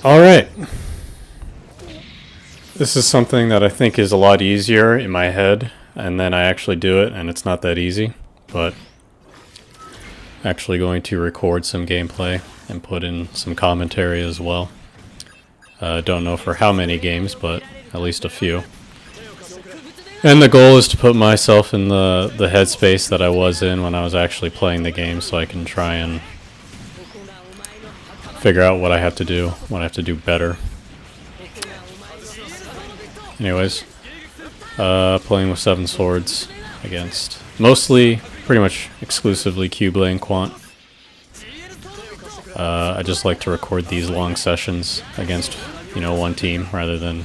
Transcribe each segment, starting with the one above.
Alright. This is something that I think is a lot easier in my head, and then I actually do it, and it's not that easy. But actually going to record some gameplay and put in some commentary as well. Don't know for how many games, but at least a few. And the goal is to put myself in the headspace that I was in when I was actually playing the game, so I can try and figure out what I have to do, what I have to do better. Anyways, playing with 7 swords against mostly, pretty much exclusively Qblade and Quant. I just like to record these long sessions against, one team rather than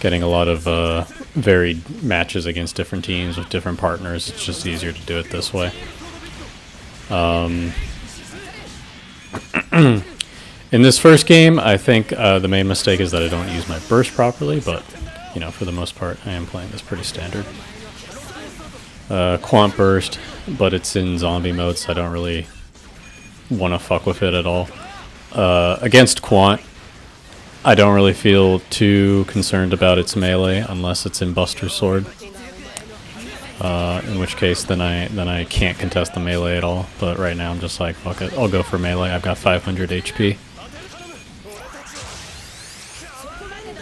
getting a lot of varied matches against different teams with different partners. It's just easier to do it this way. In this first game, I think the main mistake is that I don't use my burst properly, but, for the most part, I am playing this pretty standard. Quant burst, but it's in zombie mode, so I don't really want to fuck with it at all. Against Quant, I don't really feel too concerned about its melee unless it's in Buster Sword. In which case, then I can't contest the melee at all. But right now, I'm just like, fuck it, I'll go for melee. I've got 500 HP.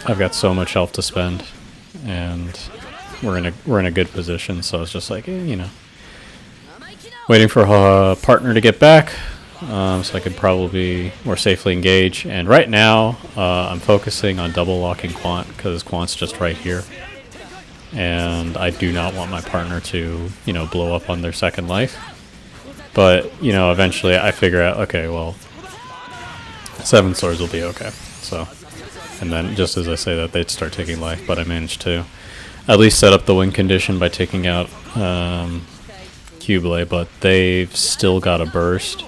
I've got so much health to spend, and we're in a good position. So it's just like, waiting for a partner to get back, so I could probably more safely engage. And right now, I'm focusing on double locking Quant because Quant's just right here. And I do not want my partner to, blow up on their second life. But, eventually I figure out, okay, well, 7 swords will be okay. So, and then just as I say that, they'd start taking life, but I managed to at least set up the win condition by taking out Qblade, but they've still got a burst.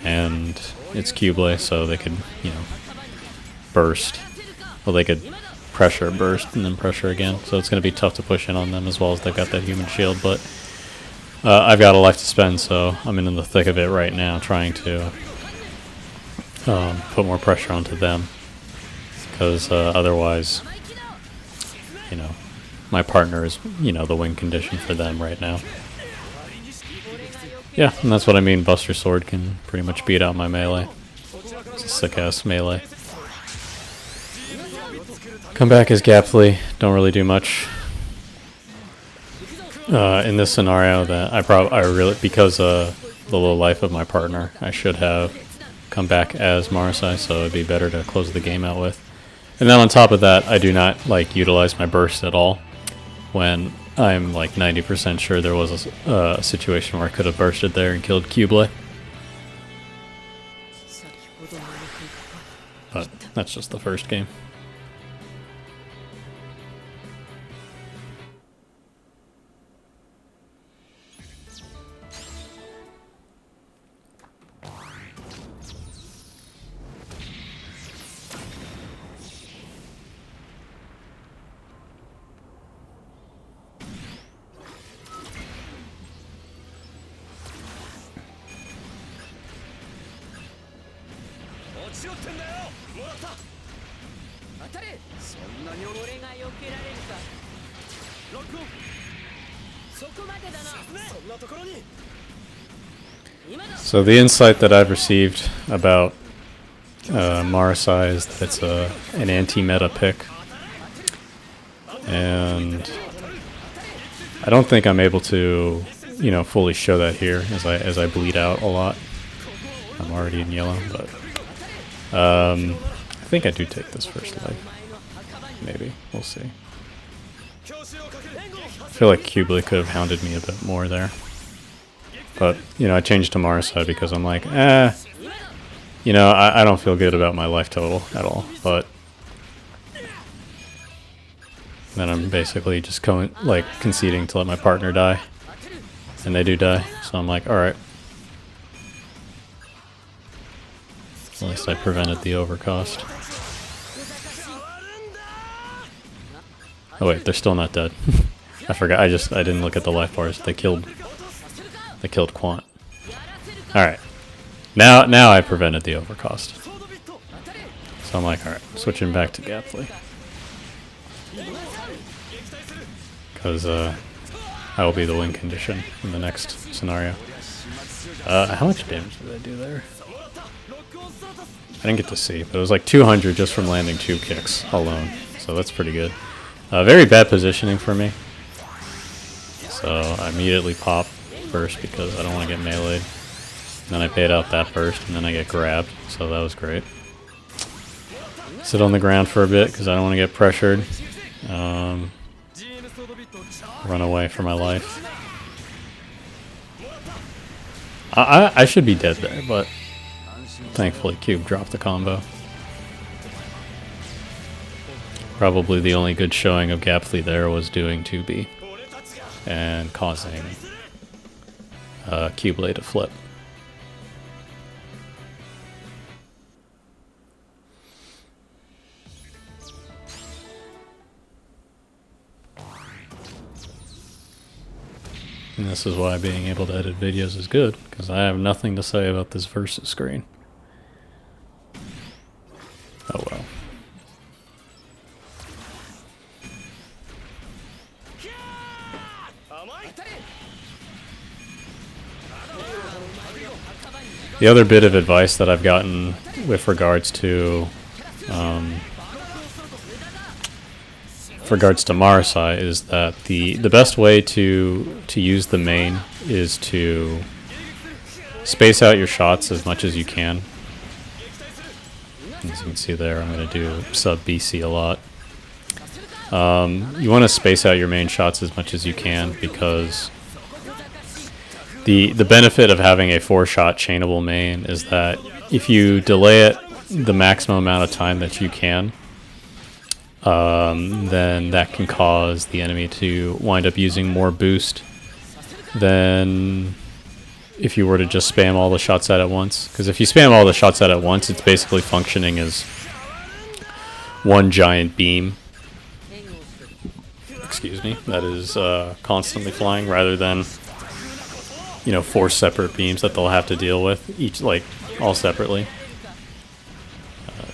And it's Qblade, so they could, burst. Well, they could pressure, burst, and then pressure again. So it's going to be tough to push in on them, as well as they've got that human shield. But I've got a life to spend, so I'm in the thick of it right now, trying to put more pressure onto them. Because otherwise, my partner is, the win condition for them right now. Yeah, and that's what I mean. Buster Sword can pretty much beat out my melee. It's a sick-ass melee. Come back as Gabthley. Don't really do much. In this scenario, that I really, because the low life of my partner, I should have come back as Marasai, so it'd be better to close the game out with. And then on top of that, I do not utilize my burst at all when I'm 90% sure there was a situation where I could have bursted there and killed Qblade. But that's just the first game. So the insight that I've received about Marasai is that it's an anti-meta pick, and I don't think I'm able to, fully show that here as I bleed out a lot. I'm already in yellow, but I think I do take this first life. Maybe. We'll see. I feel like Qblade could have hounded me a bit more there. But, I changed to Marasai because I'm like, I don't feel good about my life total at all. But then I'm basically just conceding to let my partner die. And they do die. So I'm like, alright. At least I prevented the overcost. Oh wait, they're still not dead. I forgot. I didn't look at the life bars. They killed Quant. All right. Now I prevented the overcost. So I'm like, alright, switching back to Gabthley. Because I will be the win condition in the next scenario. How much damage did I do there? I didn't get to see, but it was like 200 just from landing 2 kicks alone. So that's pretty good. Very bad positioning for me. So I immediately pop burst because I don't want to get meleeed. And then I paid out that burst and then I get grabbed. So that was great. Sit on the ground for a bit because I don't want to get pressured. Run away for my life. I should be dead there, but thankfully Cube dropped the combo. Probably the only good showing of Gabthley there was doing 2B and causing Cubeblade to flip. And this is why being able to edit videos is good, because I have nothing to say about this versus screen. Oh well. The other bit of advice that I've gotten with regards to Marasai is that the best way to use the main is to space out your shots as much as you can. As you can see there, I'm going to do sub BC a lot. You want to space out your main shots as much as you can because the benefit of having a 4-shot chainable main is that if you delay it the maximum amount of time that you can, then that can cause the enemy to wind up using more boost than if you were to just spam all the shots out at once. Because if you spam all the shots out at once, it's basically functioning as one giant beam. Excuse me. That is constantly flying rather than, you know, 4 separate beams that they'll have to deal with, each, like, all separately.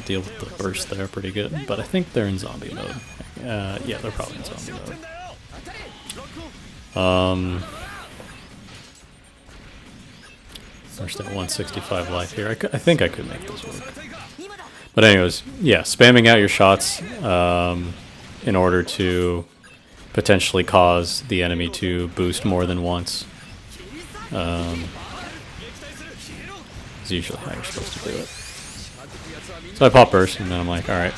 Deal with the burst there pretty good, but I think they're in zombie mode. Yeah, they're probably in zombie mode. First at 165 life here. I think I could make this work. But anyways, yeah, spamming out your shots in order to potentially cause the enemy to boost more than once is usually how you're supposed to do it. So I pop burst, and then I'm like, alright,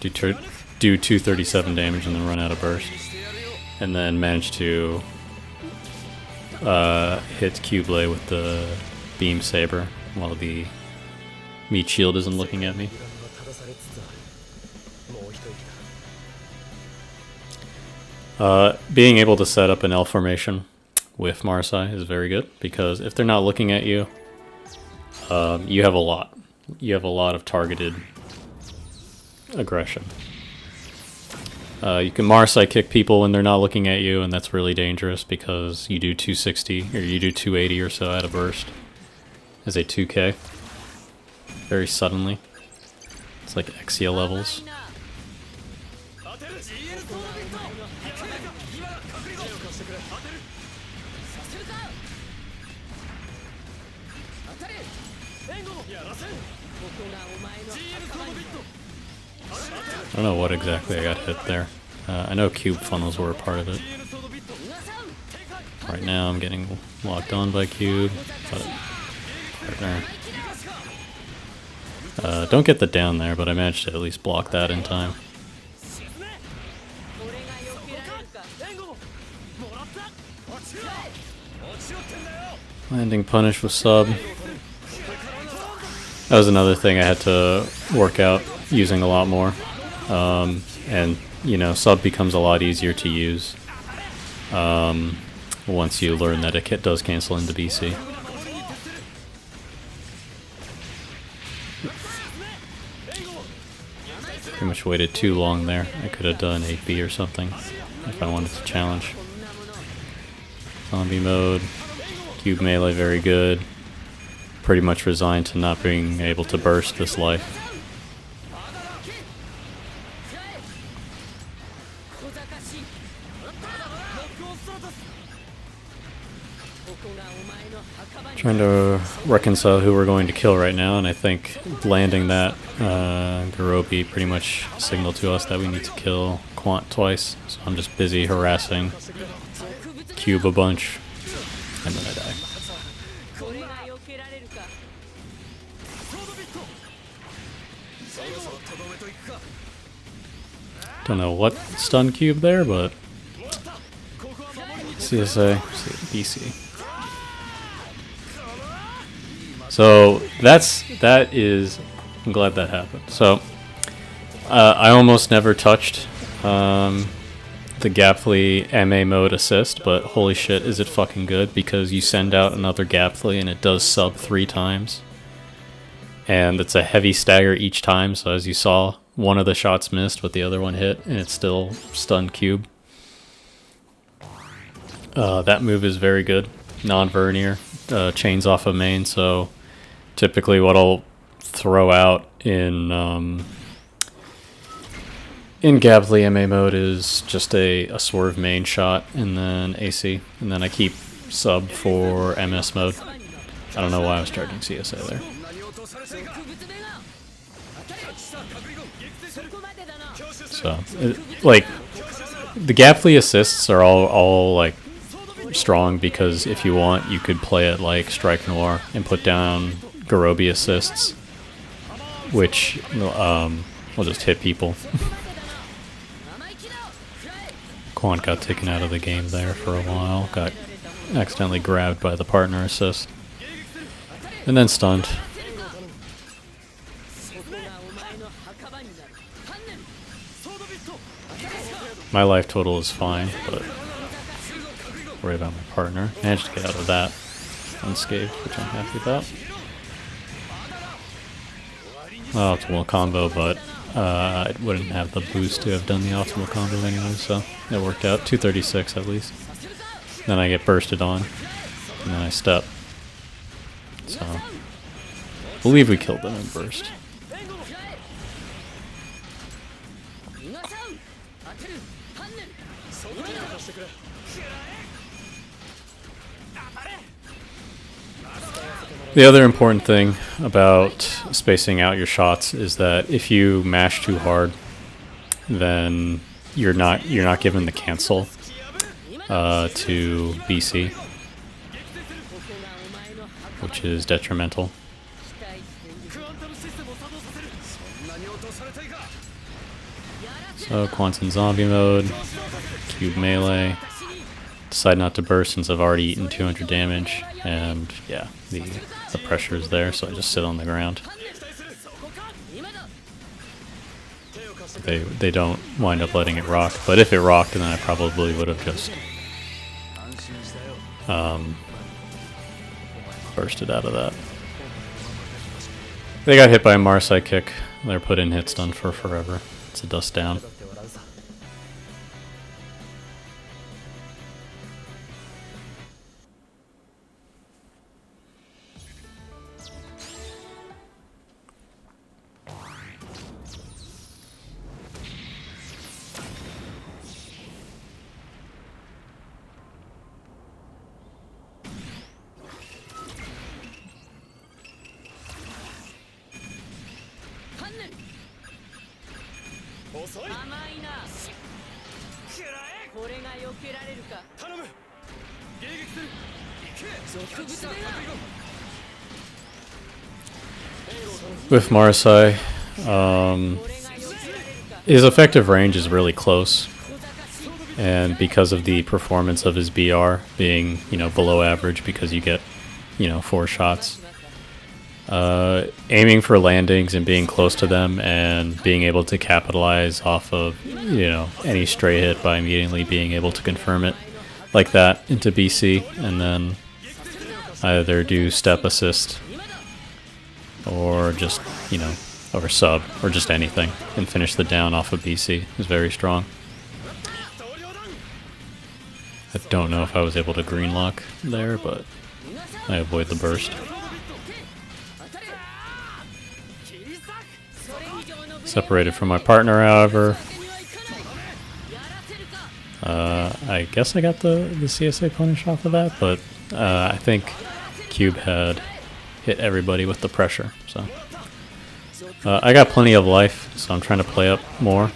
do 237 damage and then run out of burst. And then manage to hit Cubeblade with the Beam Saber while the meat shield isn't looking at me. Being able to set up an L formation with Marasai is very good, because if they're not looking at you, you have a lot. You have a lot of targeted aggression. You can Marasai kick people when they're not looking at you, and that's really dangerous because you do 260 or you do 280 or so at a burst as a 2K very suddenly. It's like Exia levels. I don't know what exactly I got hit there. I know cube funnels were a part of it. Right now I'm getting locked on by cube. Partner. Don't get the down there, but I managed to at least block that in time. Landing punish with sub. That was another thing I had to work out using a lot more. And, you know, sub becomes a lot easier to use once you learn that it does cancel into BC. Pretty much waited too long there. I could have done 8B or something if I wanted to challenge. Zombie mode. Cube melee very good. Pretty much resigned to not being able to burst this life. Trying to reconcile who we're going to kill right now, and I think landing that Garobi pretty much signaled to us that we need to kill Quant twice. So I'm just busy harassing Cube a bunch, and then I die. Don't know what stun Cube there, but CSA, BC. So that is, I'm glad that happened. So I almost never touched the Gabthley MA mode assist, but holy shit is it fucking good, because you send out another Gabthley and it does sub 3 times. And it's a heavy stagger each time, so as you saw, one of the shots missed but the other one hit, and it's still stunned Cube. That move is very good. Non-vernier, chains off of main, so typically what I'll throw out in Gabthley MA mode is just a swerve main shot and then AC, and then I keep sub for MS mode. I don't know why I was charging CSA there. So, like, the Gabthley assists are all like strong, because if you want, you could play it like Strike Noir and put down Garobi assists, which will just hit people. Quant got taken out of the game there for a while, got accidentally grabbed by the partner assist, and then stunned. My life total is fine, but worry about my partner. Managed to get out of that unscathed, which I'm happy about. Optimal combo, but I wouldn't have the boost to have done the optimal combo anyway, so it worked out. 236 at least. Then I get bursted on, and then I step. So, I believe we killed them in burst. The other important thing about spacing out your shots is that if you mash too hard, then you're not given the cancel to BC, which is detrimental. So Quant's in zombie mode, Cube melee. Decide not to burst since I've already eaten 200 damage, and yeah, the pressure is there, so I just sit on the ground. They don't wind up letting it rock, but if it rocked, then I probably would have just bursted out of that. They got hit by a Marasai kick. They're put in hit stun for forever. It's a dust down. With Marasai, his effective range is really close, and because of the performance of his BR being, below average, because you get, 4 shots, aiming for landings and being close to them and being able to capitalize off of, any stray hit by immediately being able to confirm it like that into BC, and then either do step assist or just, or sub, or just anything, and finish the down off of BC is very strong. I don't know if I was able to green lock there, but I avoid the burst. Separated from my partner, however. I guess I got the CSA punish off of that, but I think Cube had hit everybody with the pressure, so I got plenty of life, so I'm trying to play up more.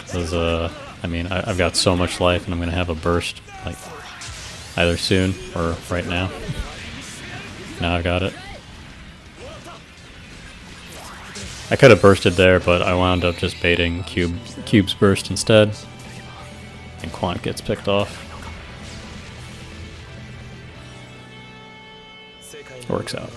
Because I mean, I've got so much life, and I'm gonna have a burst like either soon or right now. Now I've got it. I could have bursted there, but I wound up just baiting Cube's burst instead, and Quant gets picked off. Works out.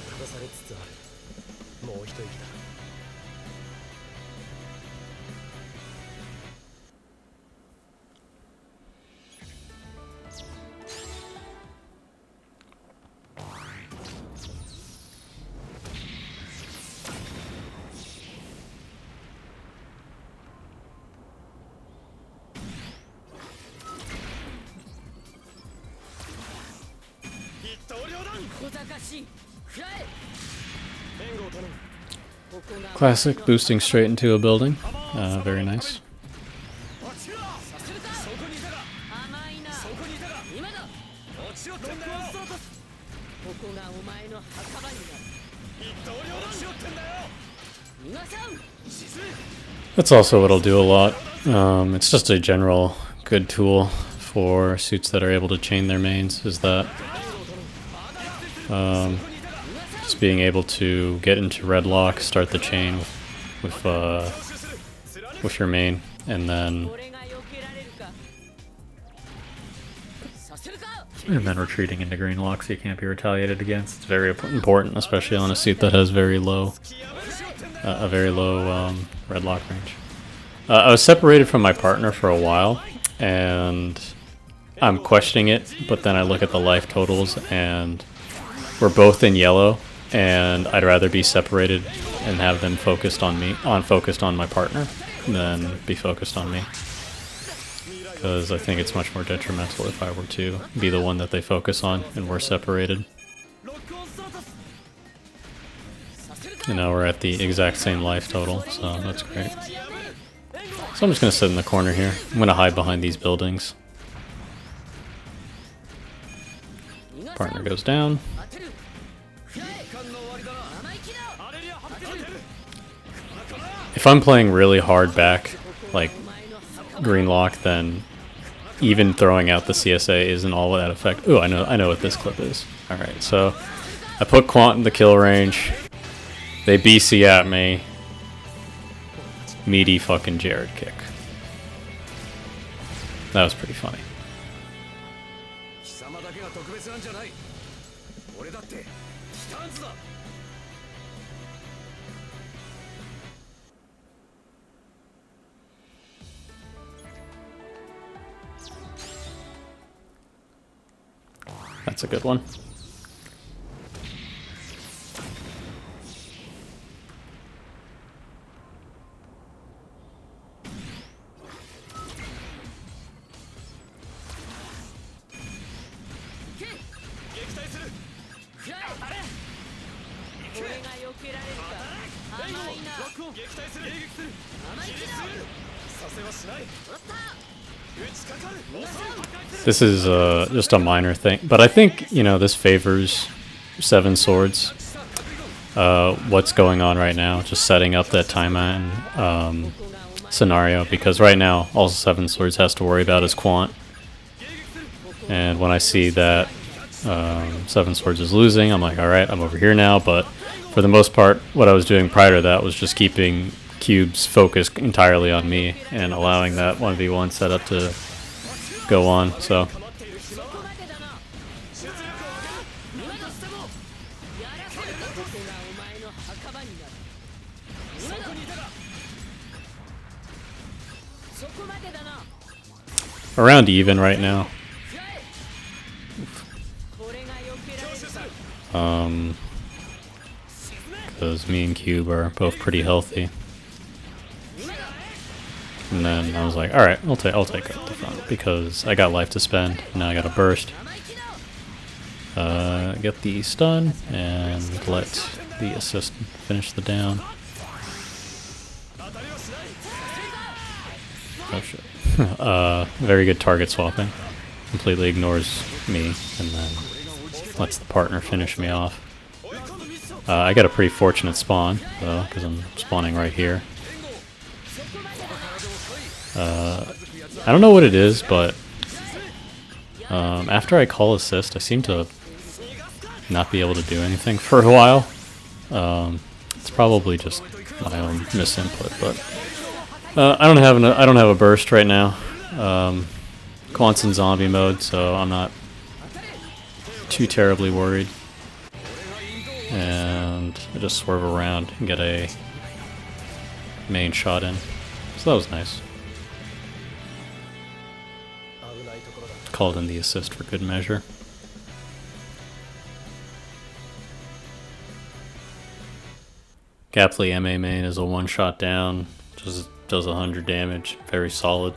Classic, boosting straight into a building. Very nice. That's also what I'll do a lot. It's just a general good tool for suits that are able to chain their mains, is that just being able to get into red lock, start the chain with your main, and then retreating into green lock so you can't be retaliated against. It's very important, especially on a suit that has very low, red lock range. I was separated from my partner for a while, and I'm questioning it, but then I look at the life totals, and we're both in yellow, and I'd rather be separated and have them focused on me, focused on my partner, than be focused on me. Because I think it's much more detrimental if I were to be the one that they focus on and we're separated. And now we're at the exact same life total, so that's great. So I'm just going to sit in the corner here. I'm going to hide behind these buildings. Partner goes down. If I'm playing really hard back, like green lock, then even throwing out the CSA isn't all that effect. Ooh, I know what this clip is. Alright, so I put Quant in the kill range. They BC at me. Meaty fucking Jared kick. That was pretty funny. That's a good one. This is just a minor thing, but I think, you know, this favors Seven Swords. What's going on right now, just setting up that timeout scenario, because right now all Seven Swords has to worry about is Quant. And when I see that Seven Swords is losing, I'm like, alright, I'm over here now, but for the most part, what I was doing prior to that was just keeping Cube's focus entirely on me and allowing that 1v1 setup to go on, so. Around even right now. Because me and Cube are both pretty healthy. And then I was like, alright, I'll take up the front because I got life to spend. Now I got a burst. Get the stun and let the assist finish the down. Oh shit. Very good target swapping. completely ignores me and then lets the partner finish me off. I got a pretty fortunate spawn, though, because I'm spawning right here. I don't know what it is, but after I call assist, I seem to not be able to do anything for a while. It's probably just my own misinput, but I don't have a burst right now. Quant's in zombie mode, so I'm not too terribly worried. And I just swerve around and get a main shot in. So that was nice. Called in the assist for good measure. Gabthley MA main is a one shot down, just does 100 damage, very solid.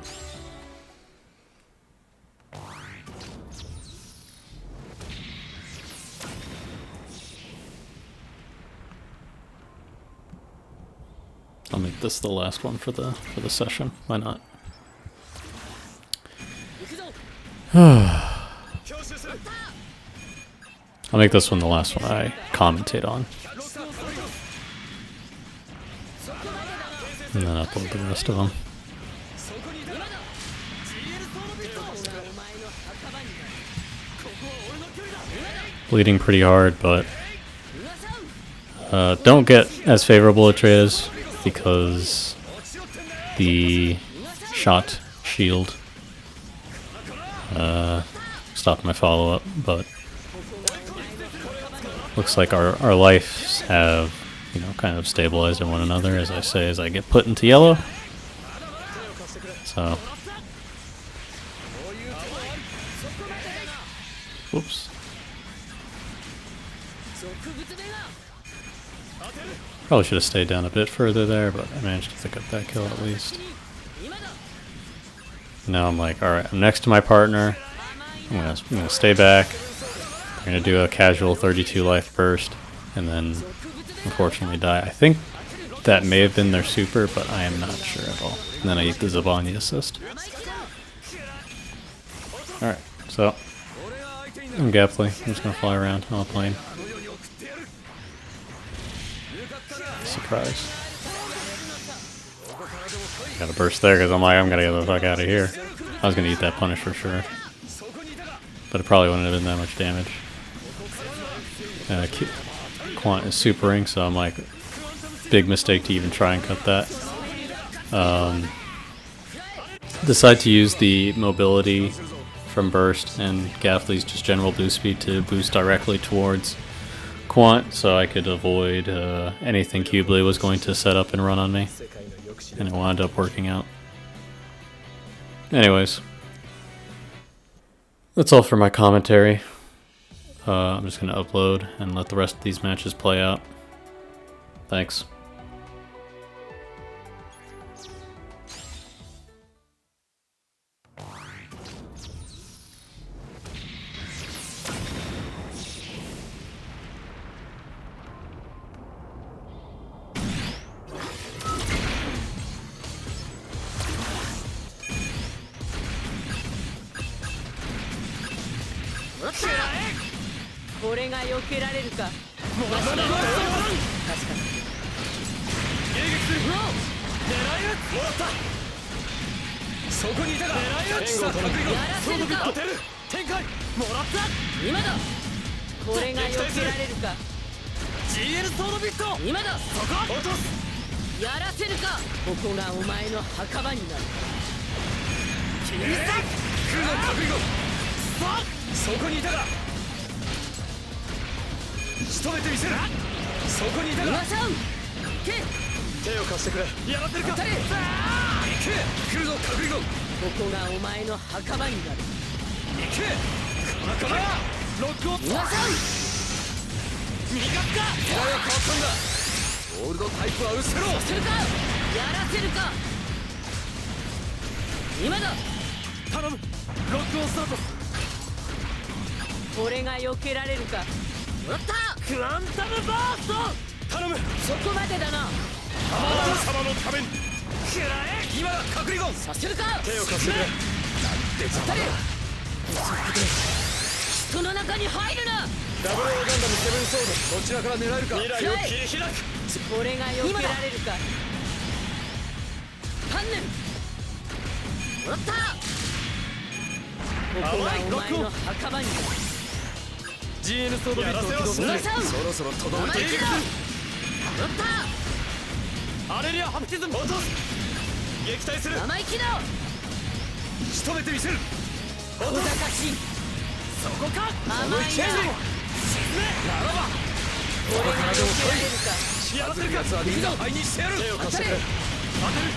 I'll make this the last one for the session. Why not? I'll make this one the last one I commentate on. And then upload the rest of them. Bleeding pretty hard, but don't get as favorable a trade as because the shot shield stopped my follow-up, but looks like our lives have, you know, kind of stabilized in one another, as I say, as I get put into yellow. So, whoops. Probably should have stayed down a bit further there, but I managed to pick up that kill at least. Now I'm like, alright, I'm next to my partner. I'm gonna stay back. I'm gonna do a casual 32 life burst, and then unfortunately die. I think that may have been their super, but I am not sure at all. And then I eat the Zabani assist. Alright, so I'm Gabthley. I'm just gonna fly around on a plane. Surprise. Got a burst there because I'm like, I'm gonna get the fuck out of here. I was gonna eat that punish for sure, but it probably wouldn't have been that much damage. Quant is supering, so I'm like, big mistake to even try and cut that. Decide to use the mobility from burst and Gabthley's just general boost speed to boost directly towards Quant, so I could avoid anything Cubely was going to set up and run on me, and it wound up working out. Anyways, that's all for my commentary. I'm just going to upload and let the rest of these matches play out. Thanks. 人の中に入るな。ダブルオーガンダムセブンソード、どちらから狙えるか。未来を切り開く。俺が避けられるか。観念もらった。ここがお前の墓場に。 GN ソードビットを起動する。そろそろとどめていく。もらった。アレリアハプティズム落とす。撃退する。生意気だ。仕留めてみせる。小賢しい。そこか。甘いな。沈め。ならば俺が避けられるか。やらせるやつはみんな灰にしてやる。手を貸してくれ。当てる。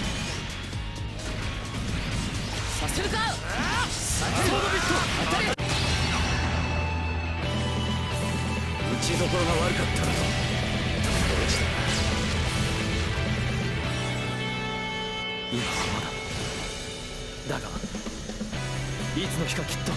させるか。ソードビット当たれ。打ちどころが悪かったな。今はまだだが、いつの日かきっと。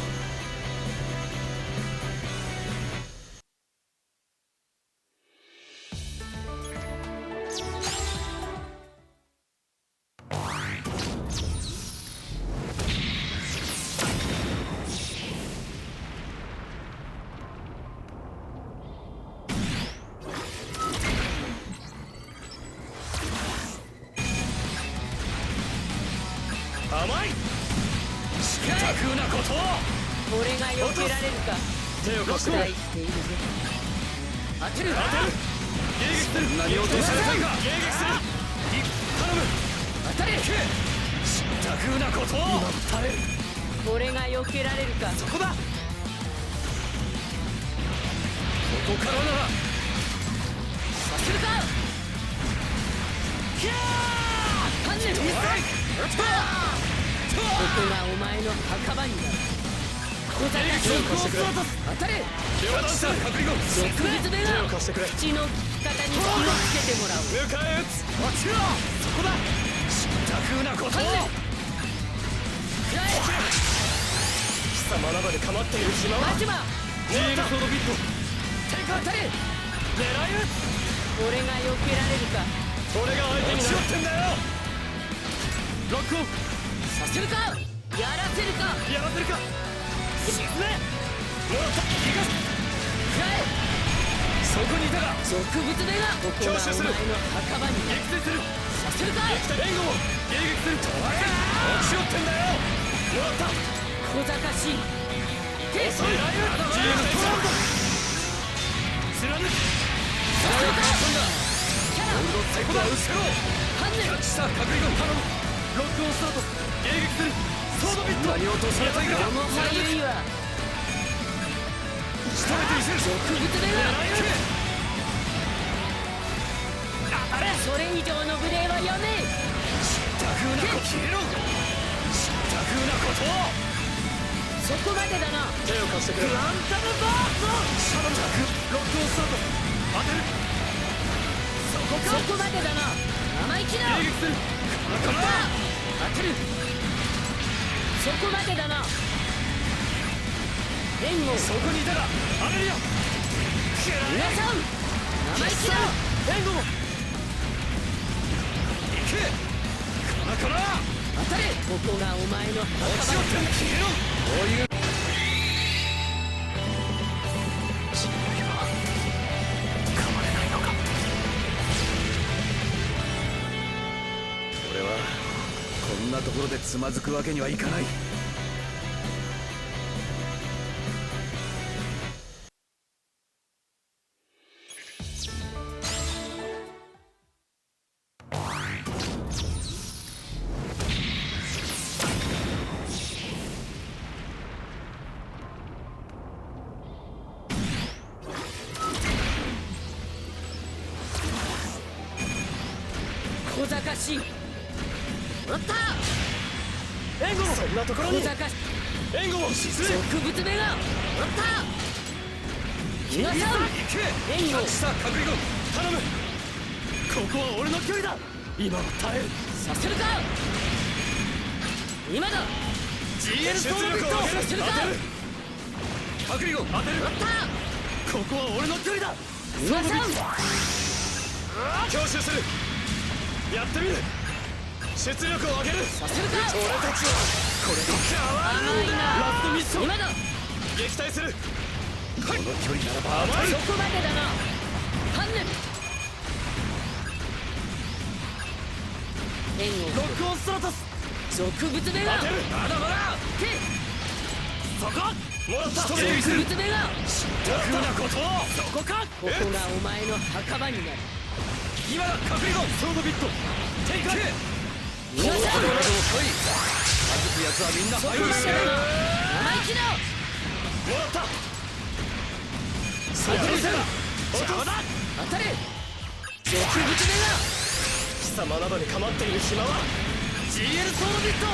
甘い。試験巧なことを。俺が避けられるか。手を貸してくれ。期待しているぜ。当てる。当てる。迎撃する。何を落とされたいか。迎撃する。頼む。当たれ。失巧なことを。今耐える。俺が避けられるか。そこだ。ここからならさせるか。キャー。観念。ここがお前の墓場になる。小賢しい。当たれ。両ダンサー確認後。毒物目が。貸してくれ。口の利き方に気をつけてもらう。迎え撃つ。落ちろ。そこだ。失巧なことを。くらえ。貴様などで構っている暇は。マジマ。GN ソードビット。当たれ。狙い撃つ。俺が避けられるか。俺が相手になってんだよ。ロックオン。させるか。やらせるか。やらせるか。沈め。もらった。逃がす。くらえ。そこにいたが。毒物目が。ここがお前の墓場になる。撃墜する。させるか。援護を迎撃する。落ちよってんだよ。もらった。小賢しい。手遅い。GN トランド。貫く。させるか。キャラ。ゴールド最高だ。後ろ。観念。キャッチした。確認後。頼む。ロックオンスタート。迎撃する。ソードビット。何を落とされたいか。この俳優は仕留めてみせる。毒物目が。当たれ。それ以上の無礼はやめ。失巧なこと。消えろ。失巧なことを。そこまでだな。手を貸してくれ。ランタムバーシャドウジャック。ロックオンスタート。当てる。そこスト。そこまでだな。生意気だ。迎撃する。当てる。そこまでだな。援護。そこにいたらアレリア。皆さん生意気だ。援護も。行け。こら当たれ。ここがお前の墓場。落ちよってんだ。消えろ。こういう死ぬ時は噛まれないのか。俺はこんなところでつまずくわけにはいかない。小賢しい。もらった。援護も。そんなところに。小賢しい。援護も。沈め。毒物目が。もらった。皆さん援護。さあ確認後。頼む。ここは俺の距離だ。今は耐える。させるか。今だ。 GN ソードビット。させるか。確認後。当てる。もらった。ここは俺の距離だ。皆さん強襲する。やってみる。出力を上げる。させるか。俺たちはこれと変わら甘いな。ラストミッション。今だ。撃退する。この距離ならば甘い。そこまでだな。観念。円をロックオンストラトス。植物目が当てる。まだまだ。そこもらった。植物目が楽なことを。そこか。ここがお前の墓場になる。今だ。隠れろ。ソードビット展開。逃がさん。このなどを来い。弾くやつはみんなそこまでだな。生意気だ。もらった。そこにせな。邪魔だ。当たれ。植物目が貴様などに構っている暇は。GL ソードビット。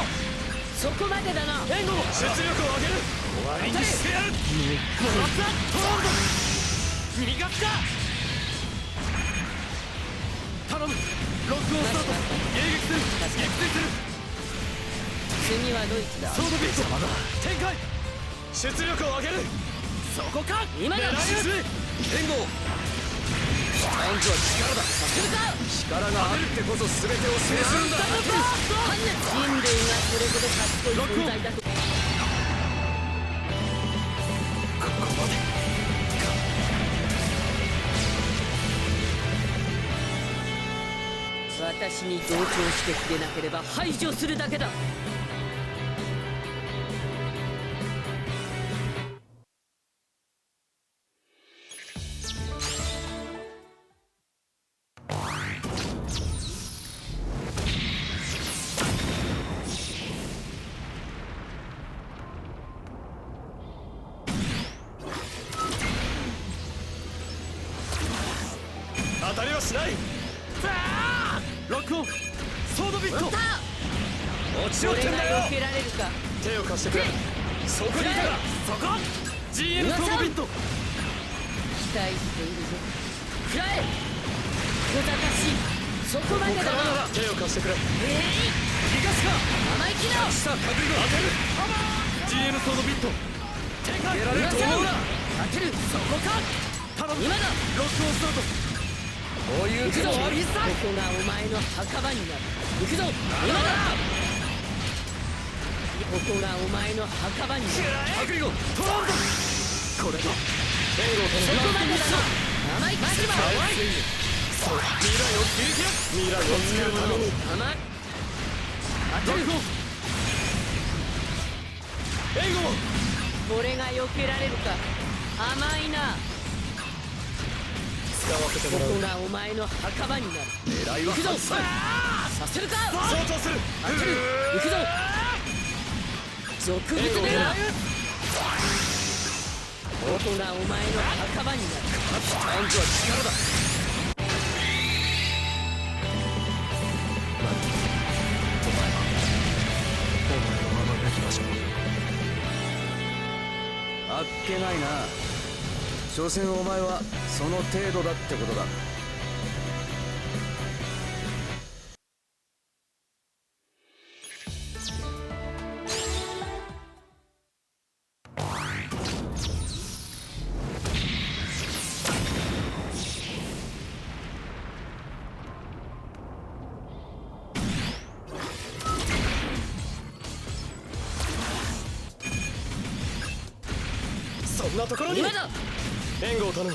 そこまでだな。援護。出力を上げる。終わりにしてやる。もらった。トールド。逃がすか。頼む。ロックオンスタート。迎撃する。撃墜する。次はドイツだ。ソードビット展開。出力を上げる。そこか。今だ。狙い撃つ。援護。タンクは力だ。させるか。力があるってこそ全てを制するんだ。人類がそれほど賢い存在だと。ここまで。私に同調してくれなければ排除するだけだ。当たりはしない。ロックオン。ソードビット。落ちろってんだよ。避けられるか。手を貸してくれ。そこにいたら。そこ GL ソードビット。期待しているぞ。食らえ。小賢しい。そこまでだな。手を貸してくれ。逃逃がすか。生意気だ。さあ隠れろ。当てる。GL ソードビット展開。やられると思うな。当てる。そこか。頼む。今だ。ロックオンスタート。こういう手もありさ。ここがお前の墓場になる。行くぞ。今だ。ここがお前の墓場になる。隠れろ。トランド。これだ。援護を頼む。そこまでだな。生意気すぎまそう。未来を切り開く。未来を作るために。当てる。援護を。これが避けられるか。甘いな。使わせてこもらう。こがお前の墓場になる。狙いは行くぞ。外させるか。相当する。当てる。行くぞ。俗物めがここがお前の墓場になる。タンクは力だ。お前のまま焼きましょう。あっけないな。所詮お前はその程度だってことだ。そんなところに今だ。援護を頼む。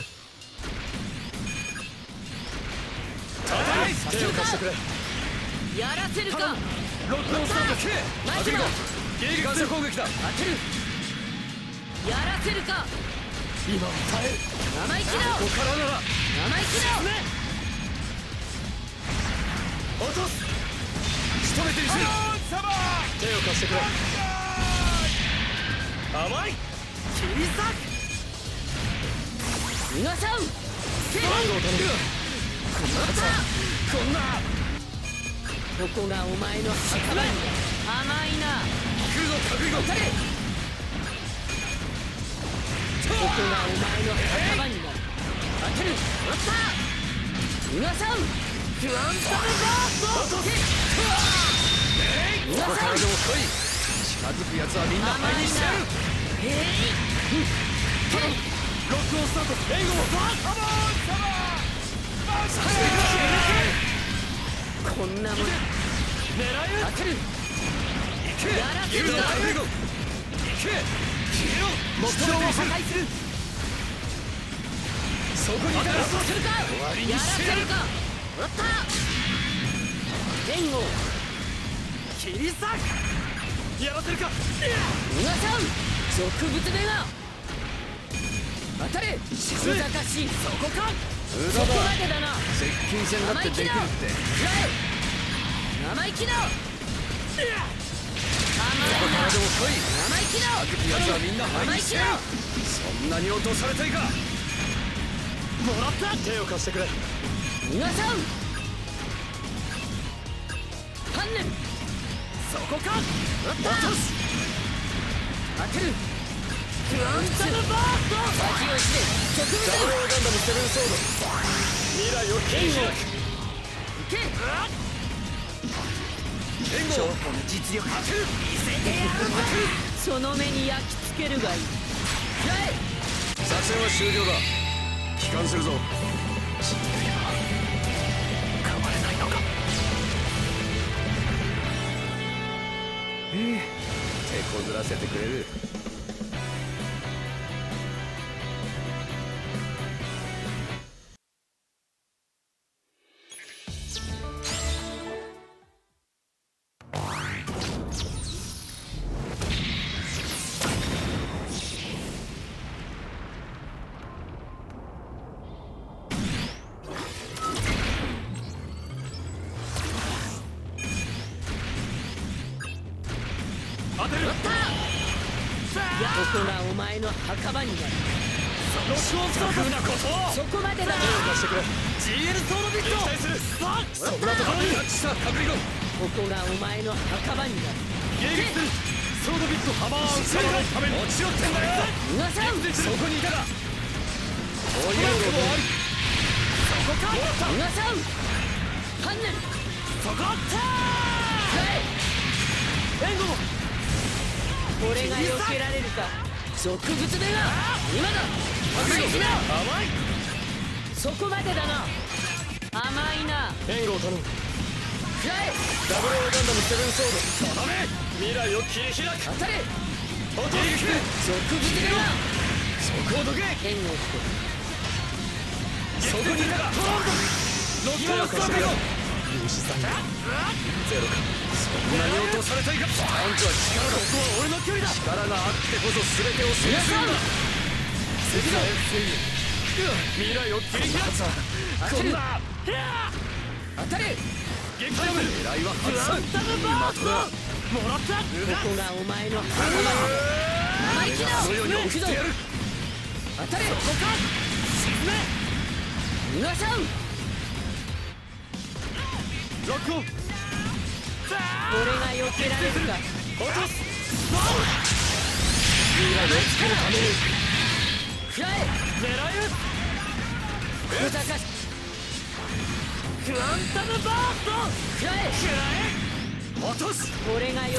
手を貸してくれ。やらせるか。ロックオンスタート。マジマ迎撃攻撃だ。当てる。やらせるか。今は耐える。生意気だ。ここからなら生意気だ。落とす。仕留めてみせる。手を貸してくれ。甘い。切り裂く。逃がさん。援護を頼む。こんなやつはこんな。ここがお前の墓場に。甘いな。来るぞ覚悟。当たれ。ここがお前の墓場になる。当てる。おった逃がさん。クワンタムバースト。逃がさん。ここからでも来い。近づくやつはみんな灰にしてやる。ロックオンスタート。援護を。こんなもん。狙え。当てる。行け。やらせるか。行け。目標を破壊する。そこにいたらするか終わりにやらしてやる。せるかおった天を切り裂く。やらせるか。皆さん俗物めが当たれ沈め。難しいそこか無駄そこまだ。でだな接近戦だってできるって。食らえ生意気だ甘いなでも来い。生意気だ悪き奴はみんな灰にしてやる。そんなに落とされたいか。もらった。手を貸してくれ。皆さん観念そこか。落とす当てるグランタムバースト。先をして植ダブル物ガンダムセブンソード。未来を切り開く。行け援護。の実力当てる。見せてやる。その目に焼き付けるがいい食らえ作戦は終了だ。帰還するぞ。死んでいれば変われないのか。手こずらせてくれる。当てる。ここがお前の墓場になるロックオンスタートなことを。そこまでだ手を貸してくれ。GL ソードビット。撃退する。さあそんなところにタッチした隠れゴン。ここがお前の墓場になる迎撃する。ソードビットハマーンサのために落ちろってんだよ。皆さんそこにいたか。こういうのもあり。そこか。もらった。皆さん観念そこった食らえ援護も。俺が避けられるか植物めが今だ甘いな甘い。そこまでだな甘いな援護を頼む。食らえダブルガンダムセブンソード。とどめ。未来を切り開く。当たれ落としてくれ。植物めがそこをどけ。剣をそこにいたか。トロンド。ロックオンスタービゴン。牛さんがゼロか。そんなに落とされたいか。パンチは力だ。ここは俺の距離だ。力があってこそ全てを制するんだ。世界を防ぐ。未来を切り開く。こんな。当たれ撃退め。狙いは外さん。今とだ。もらった。ここがお前の墓場に生意気だそのように送ってやる。当たれそこか。沈め。皆さんロックオン。俺が避けられるか落とす。未来を作るために食らえ狙い撃つ。小賢しクアンタムバースト。食らえ食らえ。落とす。俺が避けられる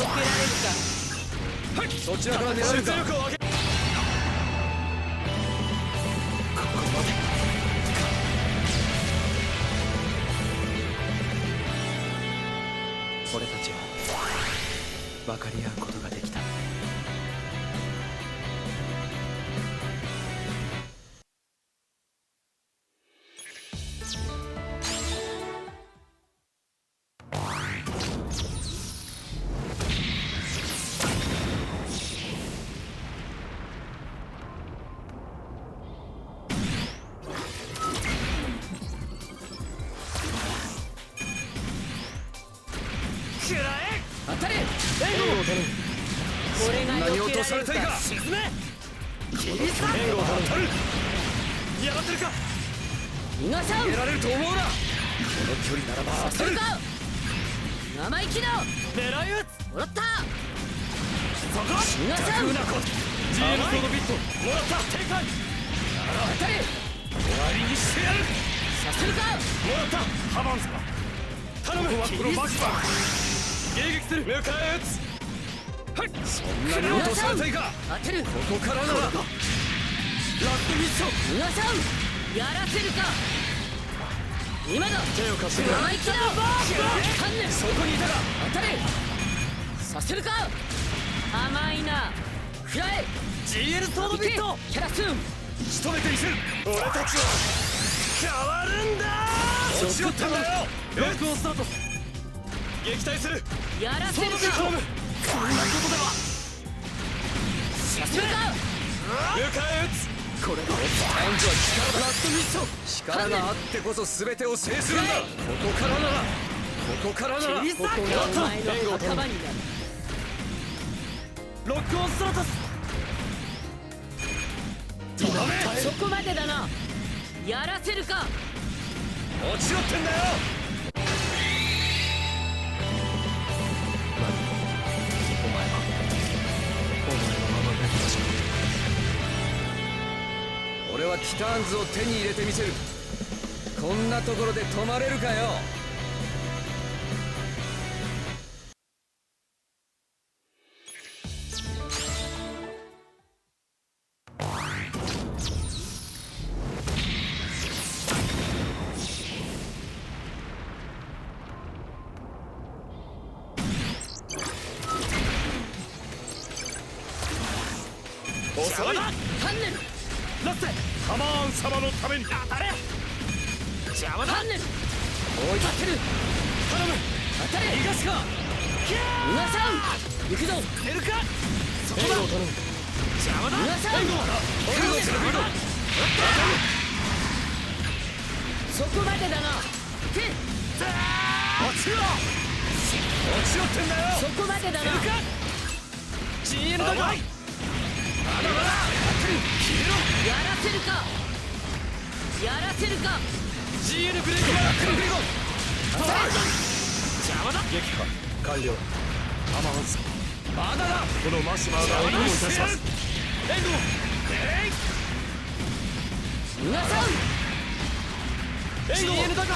かはい。そちらから狙うか。出力を上げ。ここまで。俺たちは分かり合うことができた。当たれ援護を頼む。俺が何を落と避けられるかされたいか。沈め。切り裂く。援護を当たる。やらせるか。皆さん逃げられると思うな。この距離ならば当たる。それか生意気だ狙い撃つ。もらったそこ。皆さん逆なこと。GL ソードビットもらった。正解。当たれ終わりにしてやる。させるかもらった。ハバン様頼む。ここはプロマキバン。迎撃する。迎え撃つ。はい。そんなに落とされたいか。当てるここからならラストミッション。皆さんやらせるか今だ手を貸してくれ。生意気だ観念そこにいたか。当たれさせるか甘いな食らえ GL ソードビットキャラスーン仕留めてみせる。俺たちは変わるんだ。落ちろったんだよ。ロックオンスタート。撃退する。やらせるか頼む。こんなことでは。させるか迎え撃つ。これが男女は力だ。ラストミッション。力があってこそ全てを制するんだ。ここからなら切り裂くここがお前の墓場になる。ロックオンストラタス。そこまでだな。やらせるか。落ちろってんだよ。お前はまま動き出し俺はティターンズを手に入れてみせる。こんなところで止まれるかよ。遅い。観念ラッセハマーン様のために当たれ。邪魔だ。観念追いかける。頼む。当たれ逃がすか。皆さん行くぞ。出るか。そこだ。頼む。邪魔だ。皆さん俺の邪魔だ。そこまでだな。け落ちろ。落ちろってんだよ。そこまでだな。 GL だがまだまだ消えろ。やらせるか。やらせるか。 GL ブレイクが来る。邪魔だ。撃破完了。アマンさんまだだ。このマシマーがお供いたします。レンゴ皆さんレンゴ GL だが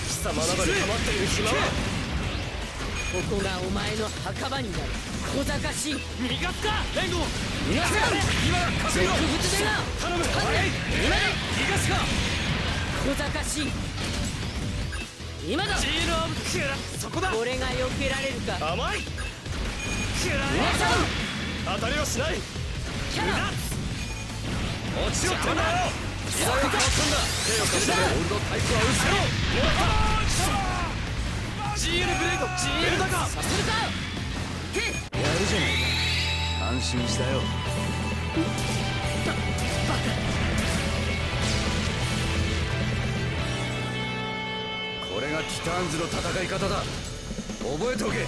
貴様などに構っている暇は。ここがお前の墓場になる。小賢しい。逃がすか。レンゴ皆さん今だ稼俗ぐぞ。物でな。頼む。観念今だ。逃がすか。小賢しい。今だ。 GL アームクラそこだ。これが避けられるか。甘い。くら皆さん当たりはしない。キャラ落ちろってんだよ。時代は変わったんだ。手を貸して俺のタイプは失せろ。GL ブレイド GL だかさせるか。けやるじゃないか。安心したよ。これがティターンズの戦い方だ。覚えておけ。